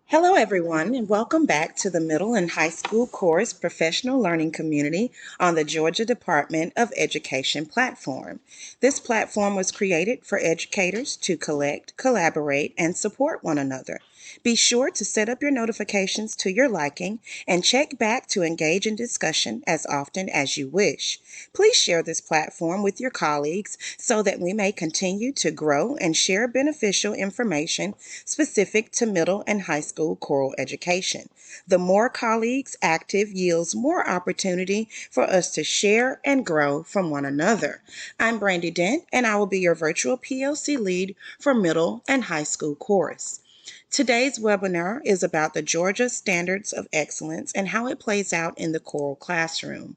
Hello, everyone, and welcome back to the Middle and High School Course Professional Learning Community on the Georgia Department of Education platform. This platform was created for educators to collect, collaborate, and support one another. Be sure to set up your notifications to your liking and check back to engage in discussion as often as you wish. Please share this platform with your colleagues so that we may continue to grow and share beneficial information specific to middle and high school choral education. The more colleagues active yields more opportunity for us to share and grow from one another. I'm Brandy Dent, and I will be your virtual PLC lead for middle and high school chorus. Today's webinar is about the Georgia Standards of Excellence and how it plays out in the choral classroom.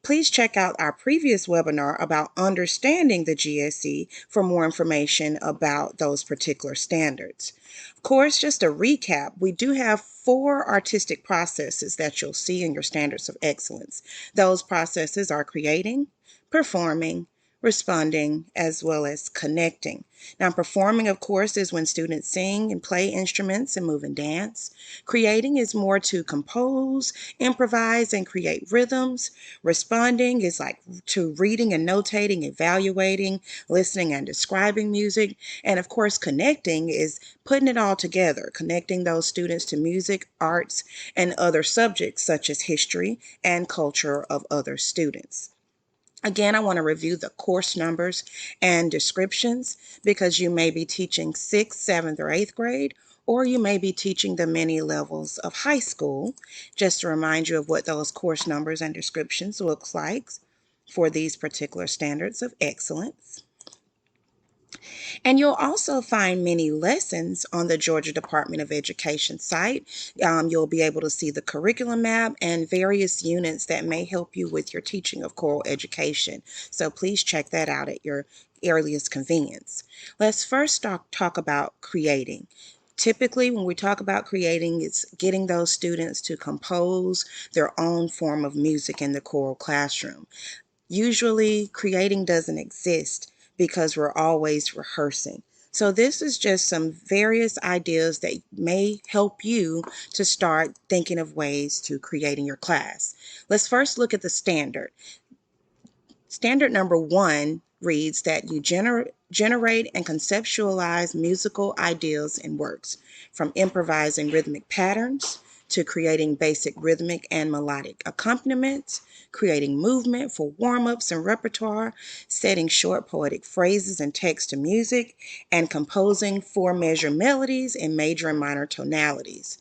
Please check out our previous webinar about understanding the GSE for more information about those particular standards. Of course, just a recap, we do have 4 artistic processes that you'll see in your standards of excellence. Those processes are creating, performing, responding, as well as connecting. Now, performing, of course, is when students sing and play instruments and move and dance. Creating is more to compose, improvise, and create rhythms. Responding is like to reading and notating, evaluating, listening, and describing music. And of course, connecting is putting it all together, connecting those students to music, arts, and other subjects such as history and culture of other students. Again, I want to review the course numbers and descriptions because you may be teaching 6th, 7th, or 8th grade, or you may be teaching the many levels of high school. Just to remind you of what those course numbers and descriptions looks like for these particular standards of excellence. And you'll also find many lessons on the Georgia Department of Education site. You'll be able to see the curriculum map and various units that may help you with your teaching of choral education. So please check that out at your earliest convenience. Let's first talk about creating. Typically, when we talk about creating, it's getting those students to compose their own form of music in the choral classroom. Usually, creating doesn't exist because we're always rehearsing. So this is just some various ideas that may help you to start thinking of ways to create in your class. Let's first look at the standard. Standard number 1 reads that you generate and conceptualize musical ideas and works, from improvising rhythmic patterns to creating basic rhythmic and melodic accompaniments, creating movement for warm-ups and repertoire, setting short poetic phrases and text to music, and composing 4-measure melodies in major and minor tonalities.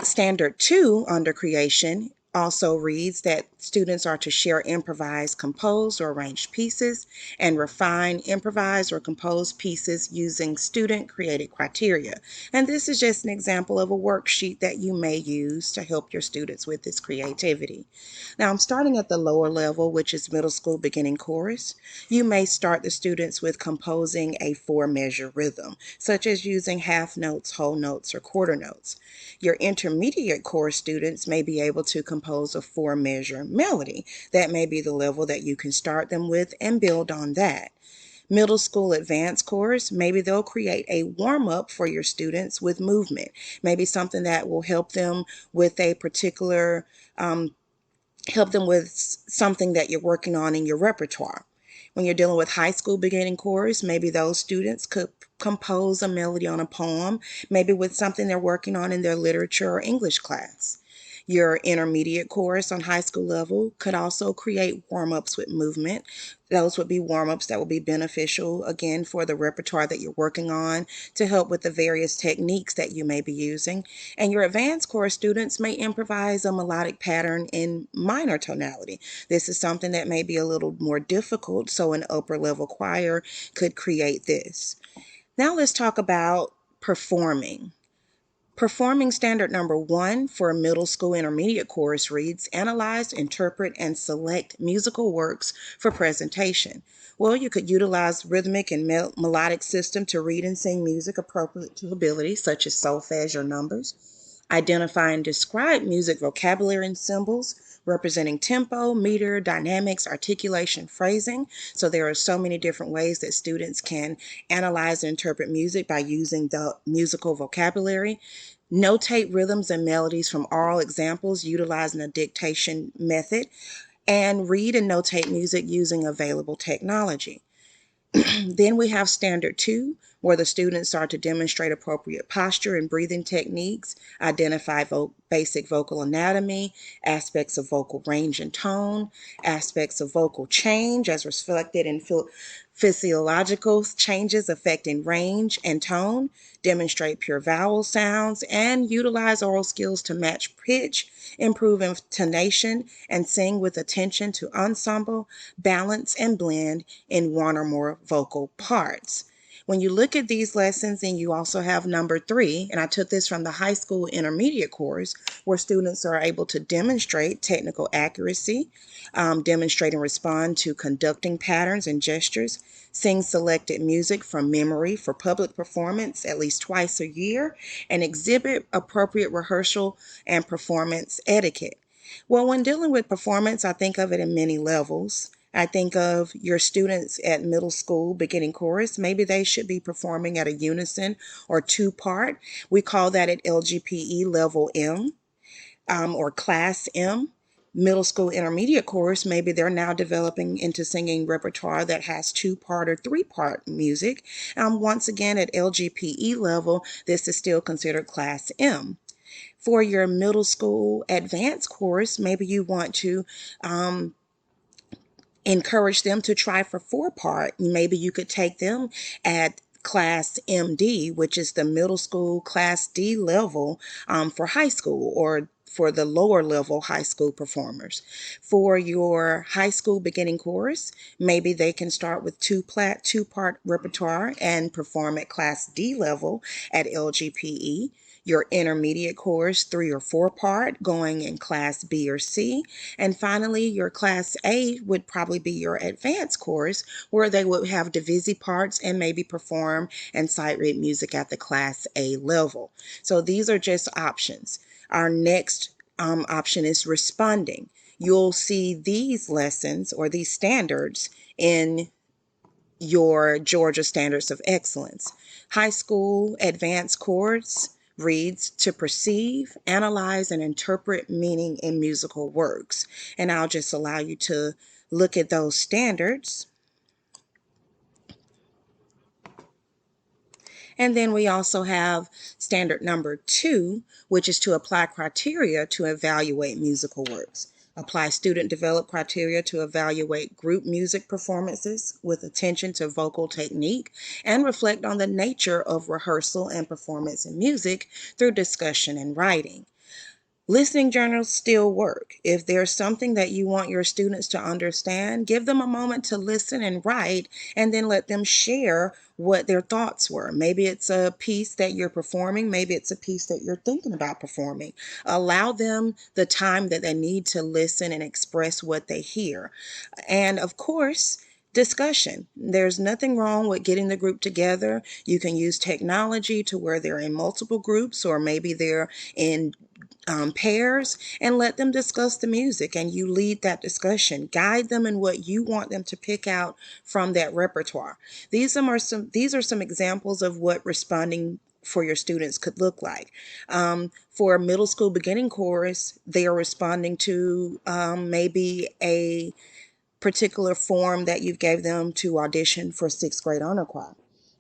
Standard 2 under creation also reads that students are to share improvised, composed, or arranged pieces and refine improvised or composed pieces using student-created criteria. And this is just an example of a worksheet that you may use to help your students with this creativity. Now, I'm starting at the lower level, which is middle school beginning chorus. You may start the students with composing a 4-measure rhythm, such as using half notes, whole notes, or quarter notes. Your intermediate chorus students may be able to compose a 4-measure melody. That may be the level that you can start them with and build on that. Middle school advanced chorus, maybe they'll create a warm-up for your students with movement. Maybe something that will help them with a particular, help them with something that you're working on in your repertoire. When you're dealing with high school beginning chorus, maybe those students could compose a melody on a poem, maybe with something they're working on in their literature or English class. Your intermediate chorus on high school level could also create warm-ups with movement. Those would be warm-ups that will be beneficial, again, for the repertoire that you're working on to help with the various techniques that you may be using. And your advanced chorus students may improvise a melodic pattern in minor tonality. This is something that may be a little more difficult, so an upper-level choir could create this. Now let's talk about performing. Performing standard number 1 for middle school intermediate chorus reads, analyze, interpret, and select musical works for presentation. Well, you could utilize rhythmic and melodic system to read and sing music appropriate to abilities such as solfege or numbers. Identify and describe music vocabulary and symbols representing tempo, meter, dynamics, articulation, phrasing. So there are so many different ways that students can analyze and interpret music by using the musical vocabulary. Notate rhythms and melodies from oral examples utilizing a dictation method, and read and notate music using available technology. Then we have standard 2, where the students are to demonstrate appropriate posture and breathing techniques, identify basic vocal anatomy, aspects of vocal range and tone, aspects of vocal change as reflected in physiological changes affecting range and tone, demonstrate pure vowel sounds, and utilize oral skills to match pitch, improve intonation, and sing with attention to ensemble, balance, and blend in one or more vocal parts. When you look at these lessons, and you also have number 3, and I took this from the high school intermediate course, where students are able to demonstrate technical accuracy, demonstrate and respond to conducting patterns and gestures, sing selected music from memory for public performance at least twice a year, and exhibit appropriate rehearsal and performance etiquette. Well, when dealing with performance, I think of it in many levels. I think of your students at middle school beginning chorus. Maybe they should be performing at a unison or 2-part. We call that at LGPE level M, or class M. Middle school intermediate chorus, maybe they're now developing into singing repertoire that has 2-part or 3-part music. Once again, at LGPE level, this is still considered class M. For your middle school advanced course, maybe you want to encourage them to try for 4-part. Maybe you could take them at class MD, which is the middle school class D level for high school, or for the lower level high school performers. For your high school beginning chorus, maybe they can start with 2-part repertoire and perform at class D level at LGPE. Your intermediate course, 3 or 4-part, going in class B or C. And finally, your class A would probably be your advanced course, where they would have divisi parts and maybe perform and sight read music at the class A level. So these are just options. Our next option is responding. You'll see these lessons or these standards in your Georgia Standards of Excellence. High school advanced course reads to perceive, analyze, and interpret meaning in musical works. And I'll just allow you to look at those standards. And then we also have standard number 2, which is to apply criteria to evaluate musical works. Apply student-developed criteria to evaluate group music performances with attention to vocal technique, and reflect on the nature of rehearsal and performance in music through discussion and writing. Listening journals still work. If there's something that you want your students to understand, give them a moment to listen and write, and then let them share what their thoughts were. Maybe it's a piece that you're performing. Maybe it's a piece that you're thinking about performing. Allow them the time that they need to listen and express what they hear. And of course, discussion. There's nothing wrong with getting the group together. You can use technology to where they're in multiple groups, or maybe they're in pairs, and let them discuss the music, and you lead that discussion. Guide them in what you want them to pick out from that repertoire. These are some examples of what responding for your students could look like. For a middle school beginning chorus, they are responding to maybe a particular form that you gave them to audition for 6th grade honor choir.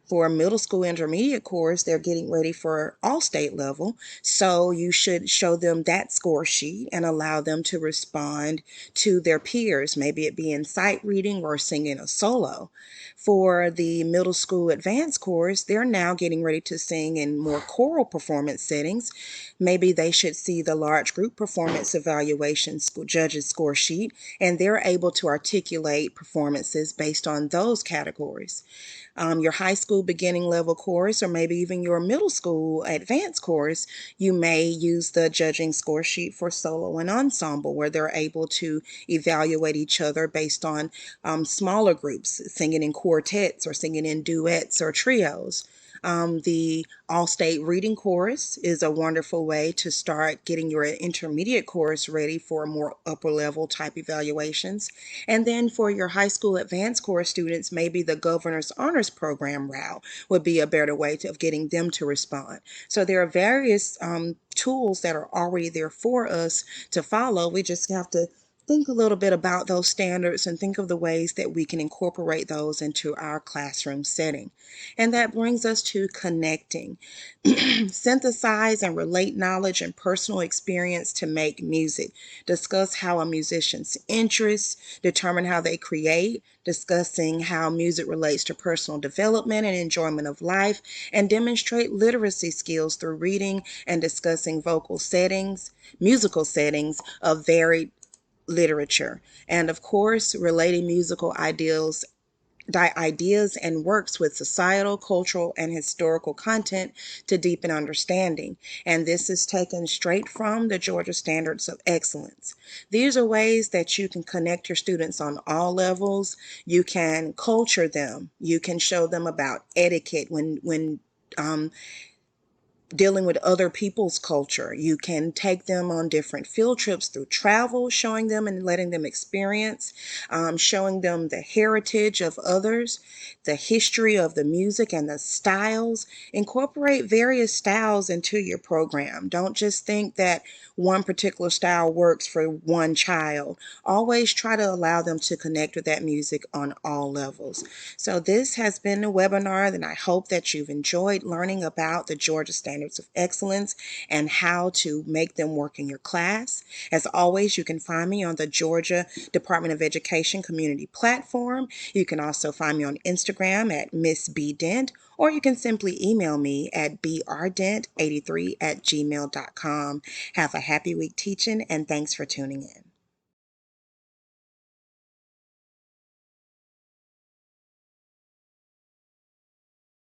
For a middle school intermediate course, they're getting ready for all state level. So you should show them that score sheet and allow them to respond to their peers, maybe it be in sight reading or singing a solo. For the middle school advanced course, they're now getting ready to sing in more choral performance settings. Maybe they should see the large group performance evaluation judges score sheet, and they're able to articulate performances based on those categories. Your high school beginning level course, or maybe even your middle school advanced course, you may use the judging score sheet for solo and ensemble, where they're able to evaluate each other based on smaller groups, singing in quartets or singing in duets or trios. The All-State Reading Course is a wonderful way to start getting your intermediate course ready for more upper level type evaluations. And then for your high school advanced course students, maybe the Governor's Honors Program route would be a better way of getting them to respond. So there are various tools that are already there for us to follow. We just have to think a little bit about those standards and think of the ways that we can incorporate those into our classroom setting. And that brings us to connecting. Synthesize and relate knowledge and personal experience to make music. Discuss how a musician's interests determine how they create, discussing how music relates to personal development and enjoyment of life, and demonstrate literacy skills through reading and discussing musical settings of varied literature. And of course, relating musical ideas and works with societal, cultural, and historical content to deepen understanding. And this is taken straight from the Georgia Standards of Excellence. These are ways that you can connect your students on all levels. You can culture them. You can show them about etiquette when dealing with other people's culture. You can take them on different field trips through travel, showing them and letting them experience, showing them the heritage of others, the history of the music and the styles. Incorporate various styles into your program. Don't just think that one particular style works for one child. Always try to allow them to connect with that music on all levels. So this has been a webinar, and I hope that you've enjoyed learning about the Georgia Standards of Excellence and how to make them work in your class. As always, you can find me on the Georgia Department of Education community platform. You can also find me on Instagram at Miss B Dent, or you can simply email me at brdent83@gmail.com. Have a happy week teaching, and thanks for tuning in.